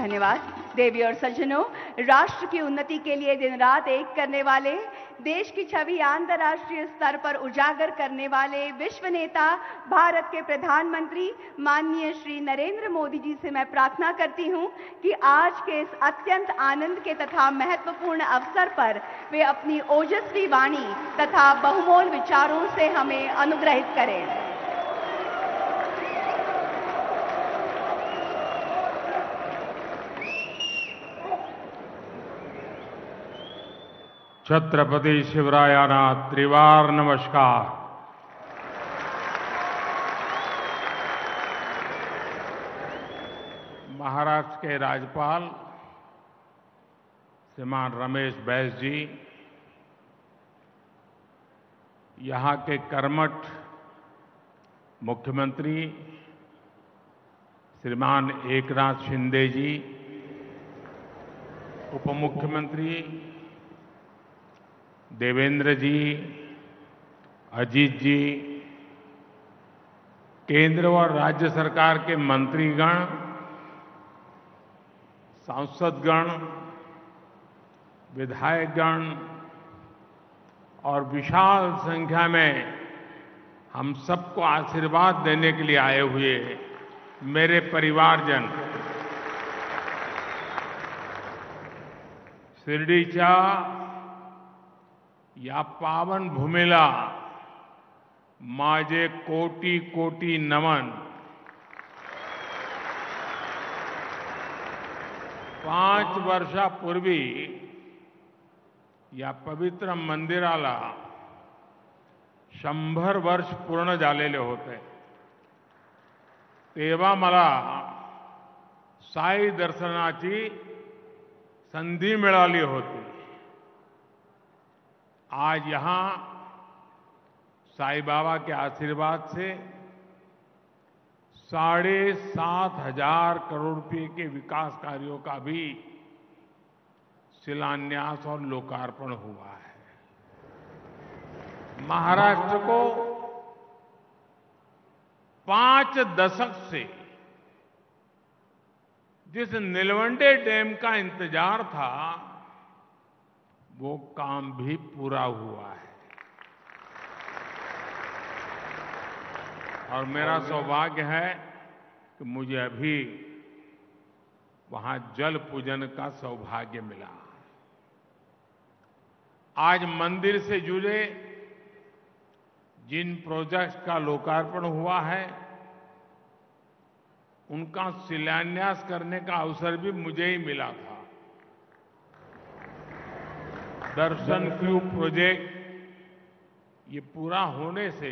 धन्यवाद। देवी और सज्जनों, राष्ट्र की उन्नति के लिए दिन रात एक करने वाले, देश की छवि अंतर्राष्ट्रीय स्तर पर उजागर करने वाले विश्व नेता, भारत के प्रधानमंत्री माननीय श्री नरेंद्र मोदी जी से मैं प्रार्थना करती हूं कि आज के इस अत्यंत आनंद के तथा महत्वपूर्ण अवसर पर वे अपनी ओजस्वी वाणी तथा बहुमोल विचारों से हमें अनुग्रहित करें। छत्रपति शिवरायाना त्रिवार नमस्कार। महाराष्ट्र के राज्यपाल श्रीमान रमेश बैस जी, यहाँ के कर्मठ मुख्यमंत्री श्रीमान एकनाथ शिंदे जी, उप मुख्यमंत्री देवेंद्र जी, अजीत जी, केंद्र और राज्य सरकार के मंत्रीगण, सांसदगण, विधायकगण और विशाल संख्या में हम सबको आशीर्वाद देने के लिए आए हुए मेरे परिवारजन, शिर्डीच्या या पावन भूमीला माझे कोटी कोटी नमन। 5 वर्षापूर्वी या पवित्र मंदिराला 100 वर्ष पूर्ण झालेले होते। तेव्हा मला साई दर्शनाची संधी मिळाली होती। आज यहां साईं बाबा के आशीर्वाद से 7,500 करोड़ रुपए के विकास कार्यों का भी शिलान्यास और लोकार्पण हुआ है। महाराष्ट्र को 5 दशक से जिस नीलवंडे डैम का इंतजार था, वो काम भी पूरा हुआ है और मेरा सौभाग्य है कि मुझे अभी वहां जल पूजन का सौभाग्य मिला। आज मंदिर से जुड़े जिन प्रोजेक्ट्स का लोकार्पण हुआ है, उनका शिलान्यास करने का अवसर भी मुझे ही मिला था। दर्शन क्यू प्रोजेक्ट ये पूरा होने से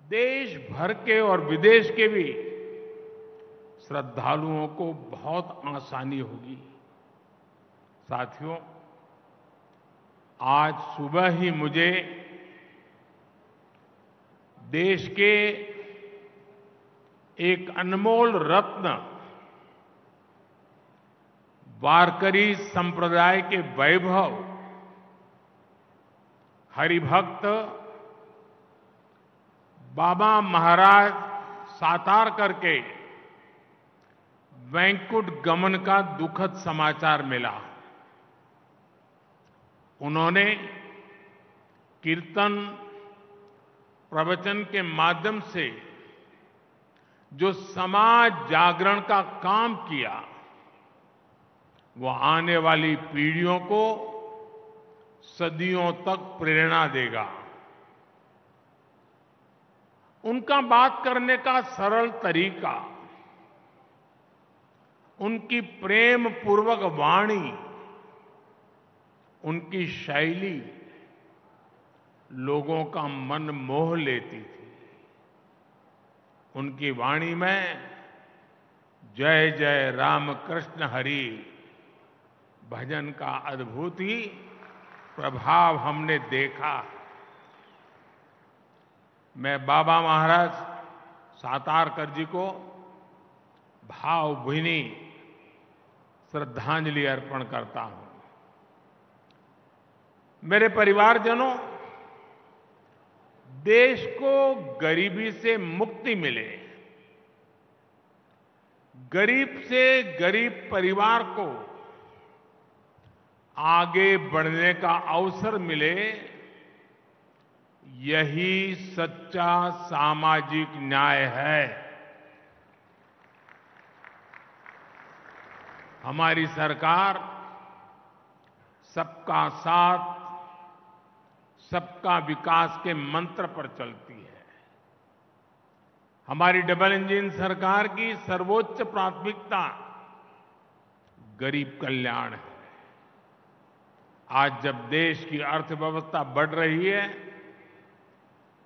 देश भर के और विदेश के भी श्रद्धालुओं को बहुत आसानी होगी। साथियों, आज सुबह ही मुझे देश के एक अनमोल रत्न वारकरी संप्रदाय के वैभव, हरिभक्त बाबा महाराज सातारकर के वैकुंठ गमन का दुखद समाचार मिला। उन्होंने कीर्तन प्रवचन के माध्यम से जो समाज जागरण का काम किया, वो आने वाली पीढ़ियों को सदियों तक प्रेरणा देगा। उनका बात करने का सरल तरीका, उनकी प्रेम पूर्वक वाणी, उनकी शैली लोगों का मन मोह लेती थी। उनकी वाणी में जय जय राम कृष्ण हरि भजन का अद्भुत ही प्रभाव हमने देखा। मैं बाबा महाराज सातारकर जी को भावभीनी श्रद्धांजलि अर्पण करता हूं। मेरे परिवारजनों, देश को गरीबी से मुक्ति मिले, गरीब से गरीब परिवार को आगे बढ़ने का अवसर मिले, यही सच्चा सामाजिक न्याय है। हमारी सरकार सबका साथ, सबका विकास के मंत्र पर चलती है। हमारी डबल इंजन सरकार की सर्वोच्च प्राथमिकता गरीब कल्याण है। आज जब देश की अर्थव्यवस्था बढ़ रही है,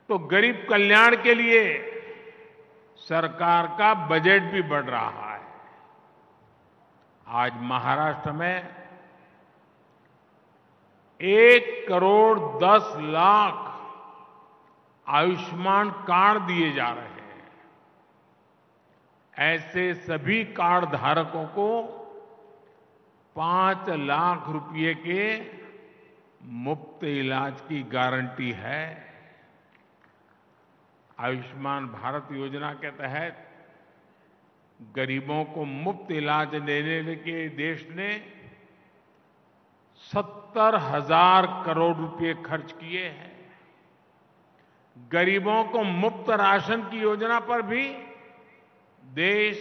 तो गरीब कल्याण के लिए सरकार का बजट भी बढ़ रहा है। आज महाराष्ट्र में 1,10,00,000 आयुष्मान कार्ड दिए जा रहे हैं। ऐसे सभी कार्ड धारकों को 5 लाख रुपए के मुफ्त इलाज की गारंटी है। आयुष्मान भारत योजना के तहत गरीबों को मुफ्त इलाज देने के देश ने 70,000 करोड़ रुपए खर्च किए हैं। गरीबों को मुफ्त राशन की योजना पर भी देश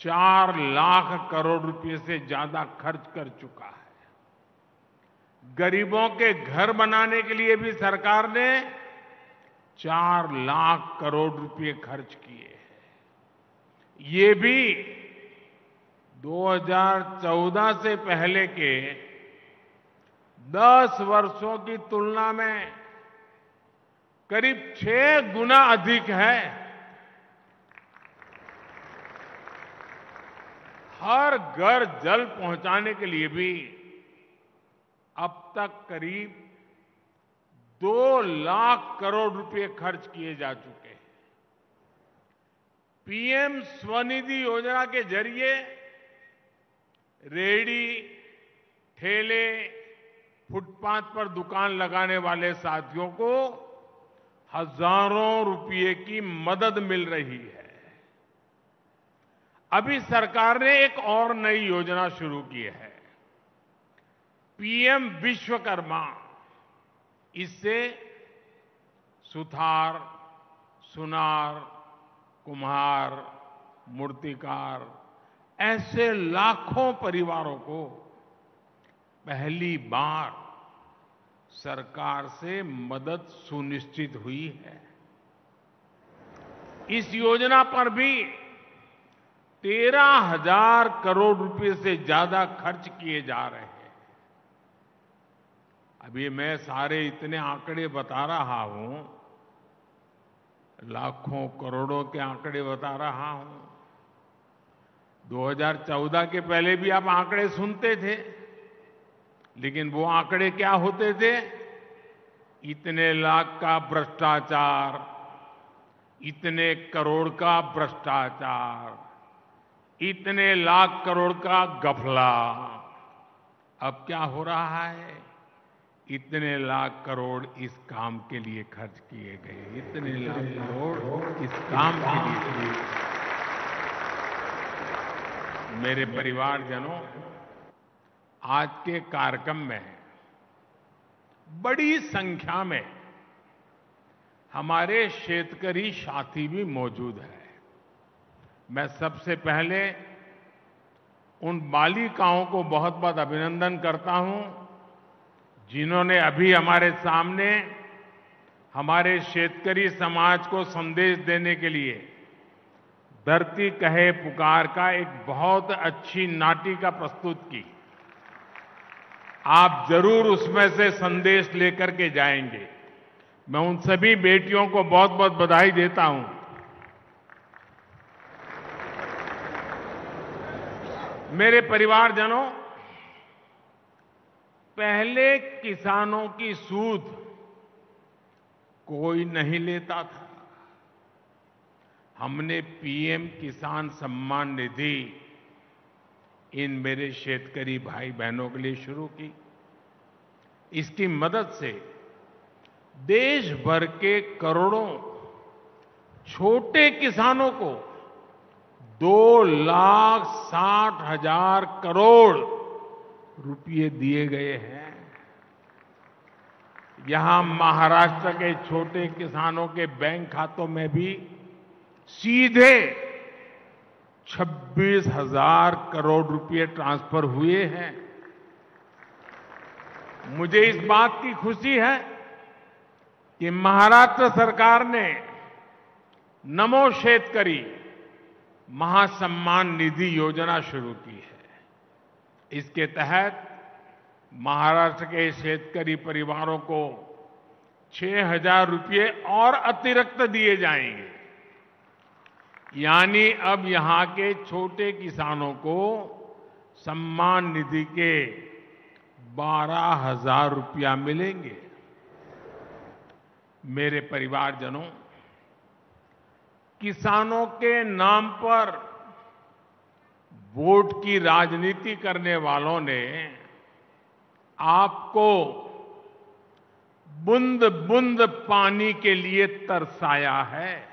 4 लाख करोड़ रुपए से ज्यादा खर्च कर चुका है। गरीबों के घर बनाने के लिए भी सरकार ने 4 लाख करोड़ रुपए खर्च किए हैं। ये भी 2014 से पहले के 10 वर्षों की तुलना में करीब 6 गुना अधिक है। हर घर जल पहुंचाने के लिए भी अब तक करीब 2 लाख करोड़ रुपए खर्च किए जा चुके हैं। पीएम स्वनिधि योजना के जरिए रेहड़ी, ठेले, फुटपाथ पर दुकान लगाने वाले साथियों को हजारों रुपए की मदद मिल रही है। अभी सरकार ने एक और नई योजना शुरू की है, पीएम विश्वकर्मा। इससे सुथार, सुनार, कुम्हार, मूर्तिकार ऐसे लाखों परिवारों को पहली बार सरकार से मदद सुनिश्चित हुई है। इस योजना पर भी 13,000 करोड़ रुपए से ज्यादा खर्च किए जा रहे हैं। अभी मैं सारे इतने आंकड़े बता रहा हूं, लाखों करोड़ों के आंकड़े बता रहा हूं। 2014 के पहले भी आप आंकड़े सुनते थे, लेकिन वो आंकड़े क्या होते थे? इतने लाख का भ्रष्टाचार, इतने करोड़ का भ्रष्टाचार, इतने लाख करोड़ का घपला। अब क्या हो रहा है? इतने लाख करोड़ इस काम के लिए खर्च किए गए, इतने लाख करोड़ इस काम के लिए। मेरे परिवारजनों, आज के कार्यक्रम में बड़ी संख्या में हमारे शेतकरी साथी भी मौजूद हैं। मैं सबसे पहले उन बालिकाओं को बहुत बहुत अभिनंदन करता हूं, जिन्होंने अभी हमारे सामने हमारे शेतकरी समाज को संदेश देने के लिए धरती कहे पुकार का एक बहुत अच्छी नाटिका प्रस्तुत की। आप जरूर उसमें से संदेश लेकर के जाएंगे। मैं उन सभी बेटियों को बहुत बहुत बधाई देता हूं। मेरे परिवारजनों, पहले किसानों की सूद कोई नहीं लेता था। हमने पीएम किसान सम्मान निधि इन मेरे शेतकरी भाई बहनों के लिए शुरू की। इसकी मदद से देश भर के करोड़ों छोटे किसानों को 2,60,000 करोड़ रुपए दिए गए हैं। यहां महाराष्ट्र के छोटे किसानों के बैंक खातों में भी सीधे 26,000 करोड़ रुपए ट्रांसफर हुए हैं। मुझे इस बात की खुशी है कि महाराष्ट्र सरकार ने नमो शेतकरी महासम्मान निधि योजना शुरू की है। इसके तहत महाराष्ट्र के शेतकरी परिवारों को 6,000 रुपये और अतिरिक्त दिए जाएंगे। यानी अब यहां के छोटे किसानों को सम्मान निधि के 12,000 रुपया मिलेंगे। मेरे परिवारजनों, किसानों के नाम पर वोट की राजनीति करने वालों ने आपको बूंद बूंद पानी के लिए तरसाया है।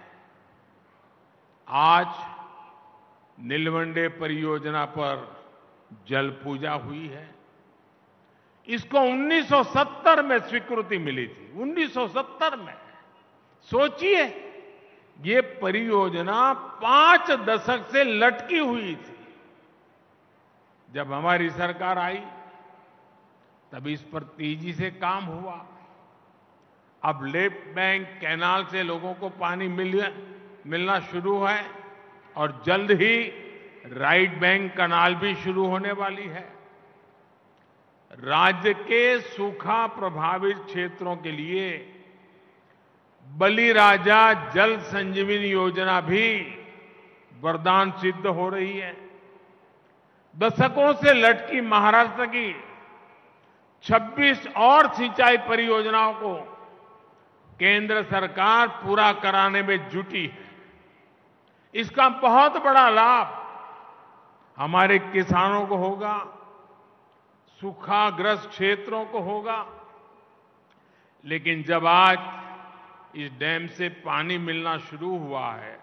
आज नीलवंडे परियोजना पर जल पूजा हुई है। इसको 1970 में स्वीकृति मिली थी। 1970 में। सोचिए, ये परियोजना 5 दशक से लटकी हुई थी। जब हमारी सरकार आई तब इस पर तेजी से काम हुआ। अब लेफ्ट बैंक कैनाल से लोगों को पानी मिलना शुरू है और जल्द ही राइट बैंक कैनाल भी शुरू होने वाली है। राज्य के सूखा प्रभावित क्षेत्रों के लिए बलिराजा जल संजीवनी योजना भी वरदान सिद्ध हो रही है। दशकों से लटकी महाराष्ट्र की 26 और सिंचाई परियोजनाओं को केंद्र सरकार पूरा कराने में जुटी है। इसका बहुत बड़ा लाभ हमारे किसानों को होगा, सूखाग्रस्त क्षेत्रों को होगा। लेकिन जब आज इस डैम से पानी मिलना शुरू हुआ है,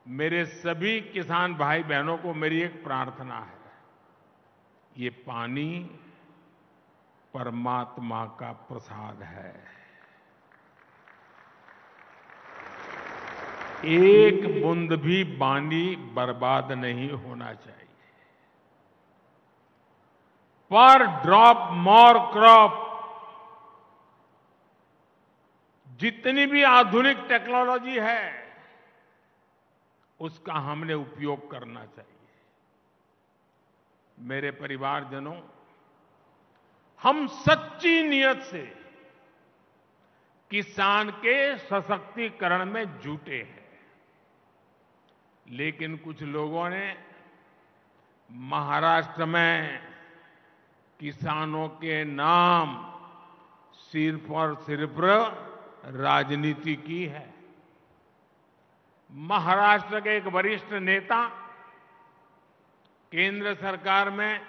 मेरे सभी किसान भाई बहनों को मेरी एक प्रार्थना है। ये पानी परमात्मा का प्रसाद है। एक बूंद भी पानी बर्बाद नहीं होना चाहिए। पर ड्रॉप मोर क्रॉप। जितनी भी आधुनिक टेक्नोलॉजी है उसका हमने उपयोग करना चाहिए। मेरे परिवारजनों, हम सच्ची नियत से किसान के सशक्तिकरण में जुटे हैं। लेकिन कुछ लोगों ने महाराष्ट्र में किसानों के नाम सिर्फ और सिर्फ राजनीति की है। महाराष्ट्र के एक वरिष्ठ नेता केंद्र सरकार में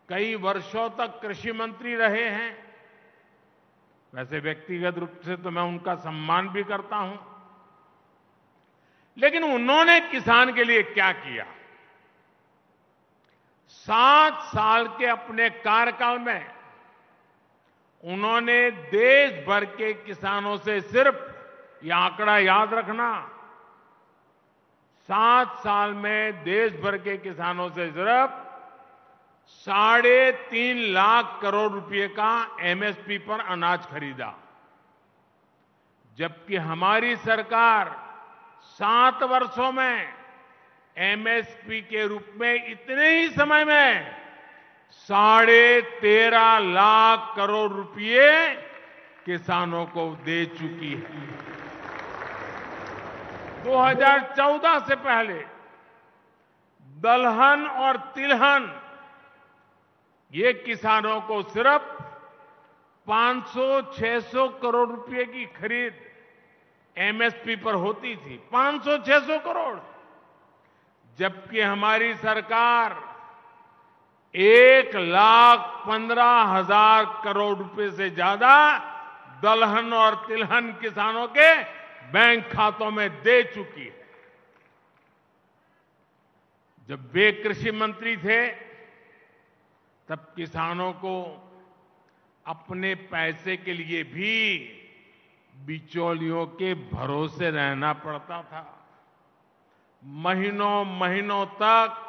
कई वर्षों तक कृषि मंत्री रहे हैं। वैसे व्यक्तिगत रूप से तो मैं उनका सम्मान भी करता हूं, लेकिन उन्होंने किसान के लिए क्या किया? 7 साल के अपने कार्यकाल में उन्होंने देश भर के किसानों से सिर्फ यह आंकड़ा याद रखना, 7 साल में देश भर के किसानों से सिर्फ 3.5 लाख करोड़ रुपए का एमएसपी पर अनाज खरीदा। जबकि हमारी सरकार 7 वर्षों में एमएसपी के रूप में इतने ही समय में 13.5 लाख करोड़ रुपए किसानों को दे चुकी है। 2014 से पहले दलहन और तिलहन ये किसानों को सिर्फ 500-600 करोड़ रुपए की खरीद एमएसपी पर होती थी। 500-600 करोड़। जबकि हमारी सरकार 1,15,000 करोड़ रुपए से ज्यादा दलहन और तिलहन किसानों के बैंक खातों में दे चुकी है। जब वे कृषि मंत्री थे तब किसानों को अपने पैसे के लिए भी बिचौलियों के भरोसे रहना पड़ता था। महीनों महीनों तक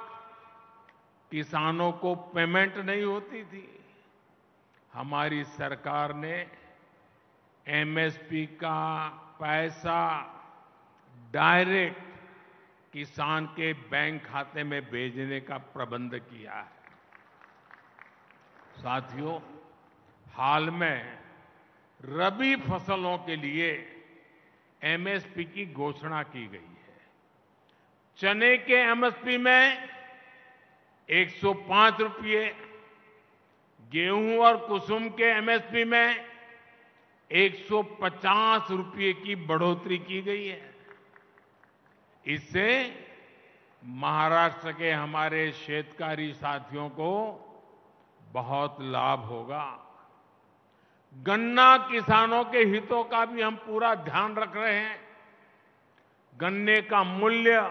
किसानों को पेमेंट नहीं होती थी। हमारी सरकार ने एमएसपी का पैसा डायरेक्ट किसान के बैंक खाते में भेजने का प्रबंध किया है। साथियों, हाल में रबी फसलों के लिए एमएसपी की घोषणा की गई है। चने के एमएसपी में 105 रुपये, गेहूं और कुसुम के एमएसपी में 150 रुपये की बढ़ोतरी की गई है। इससे महाराष्ट्र के हमारे शेतकारी साथियों को बहुत लाभ होगा। गन्ना किसानों के हितों का भी हम पूरा ध्यान रख रहे हैं। गन्ने का मूल्य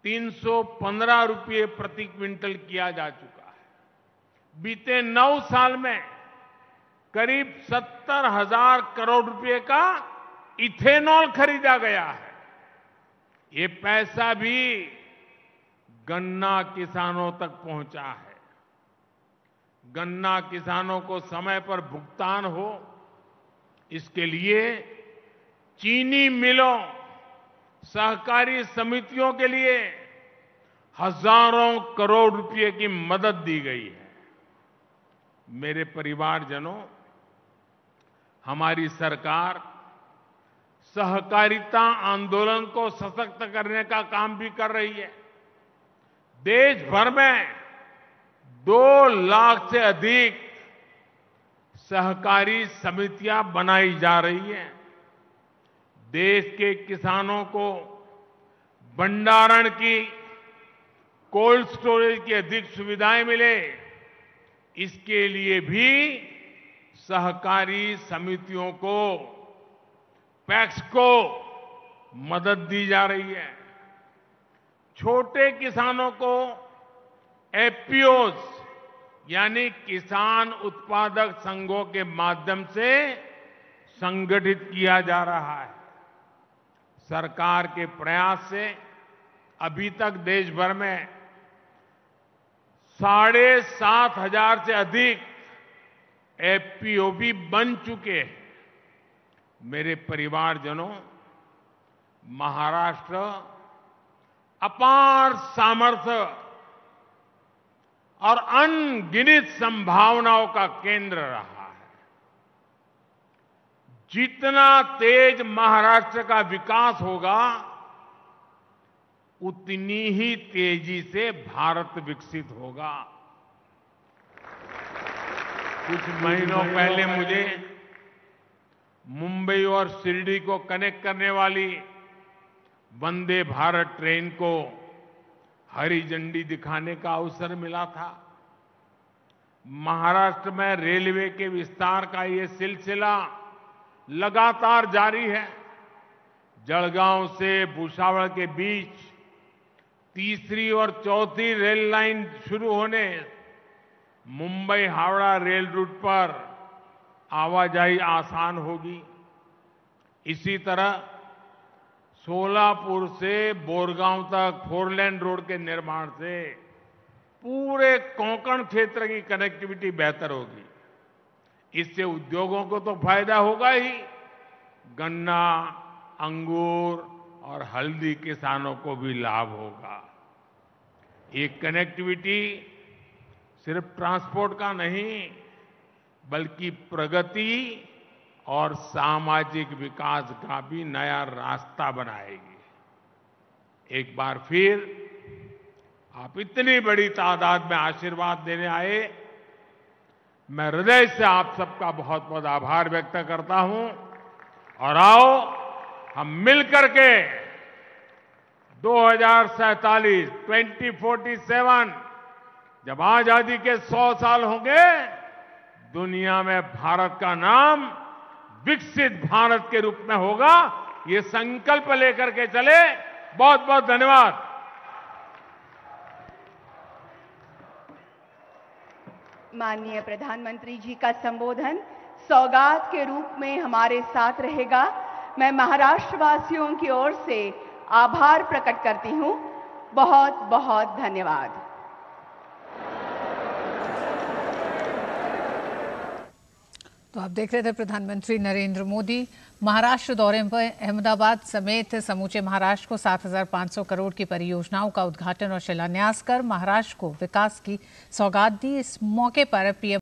315 रुपये प्रति क्विंटल किया जा चुका है। बीते 9 साल में करीब 70,000 करोड़ रुपए का इथेनॉल खरीदा गया है। ये पैसा भी गन्ना किसानों तक पहुंचा है। गन्ना किसानों को समय पर भुगतान हो, इसके लिए चीनी मिलों, सहकारी समितियों के लिए हजारों करोड़ रुपए की मदद दी गई है। मेरे परिवारजनों, हमारी सरकार सहकारिता आंदोलन को सशक्त करने का काम भी कर रही है। देश भर में 2 लाख से अधिक सहकारी समितियां बनाई जा रही हैं। देश के किसानों को भंडारण की, कोल्ड स्टोरेज की अधिक सुविधाएं मिले, इसके लिए भी सहकारी समितियों को, पैक्स को मदद दी जा रही है। छोटे किसानों को एफपीओज यानी किसान उत्पादक संघों के माध्यम से संगठित किया जा रहा है। सरकार के प्रयास से अभी तक देश भर में 7,500 से अधिक एफपीओ भी बन चुके हैं। मेरे परिवारजनों, महाराष्ट्र अपार सामर्थ्य और अनगिनत संभावनाओं का केंद्र रहा है। जितना तेज महाराष्ट्र का विकास होगा, उतनी ही तेजी से भारत विकसित होगा। कुछ महीनों पहले मुझे मुंबई और शिरडी को कनेक्ट करने वाली वंदे भारत ट्रेन को हरी झंडी दिखाने का अवसर मिला था। महाराष्ट्र में रेलवे के विस्तार का ये सिलसिला लगातार जारी है। जलगांव से भुसावल के बीच तीसरी और चौथी रेल लाइन शुरू होने, मुंबई हावड़ा रेल रूट पर आवाजाही आसान होगी। इसी तरह सोलापुर से बोरगांव तक 4 लेन रोड के निर्माण से पूरे कोंकण क्षेत्र की कनेक्टिविटी बेहतर होगी। इससे उद्योगों को तो फायदा होगा ही, गन्ना, अंगूर और हल्दी किसानों को भी लाभ होगा। ये कनेक्टिविटी सिर्फ ट्रांसपोर्ट का नहीं, बल्कि प्रगति और सामाजिक विकास का भी नया रास्ता बनाएगी। एक बार फिर आप इतनी बड़ी तादाद में आशीर्वाद देने आए, मैं हृदय से आप सबका बहुत बहुत आभार व्यक्त करता हूं। और आओ हम मिलकर के 2047 2047 जब आजादी के 100 साल होंगे, दुनिया में भारत का नाम विकसित भारत के रूप में होगा। ये संकल्प लेकर के चले। बहुत बहुत धन्यवाद। माननीय प्रधानमंत्री जी का संबोधन सौगात के रूप में हमारे साथ रहेगा। मैं महाराष्ट्र वासियों की ओर से आभार प्रकट करती हूं। बहुत बहुत धन्यवाद। तो आप देख रहे थे प्रधानमंत्री नरेंद्र मोदी महाराष्ट्र दौरे पर अहमदाबाद समेत समूचे महाराष्ट्र को 7,500 करोड़ की परियोजनाओं का उद्घाटन और शिलान्यास कर महाराष्ट्र को विकास की सौगात दी। इस मौके पर पीएम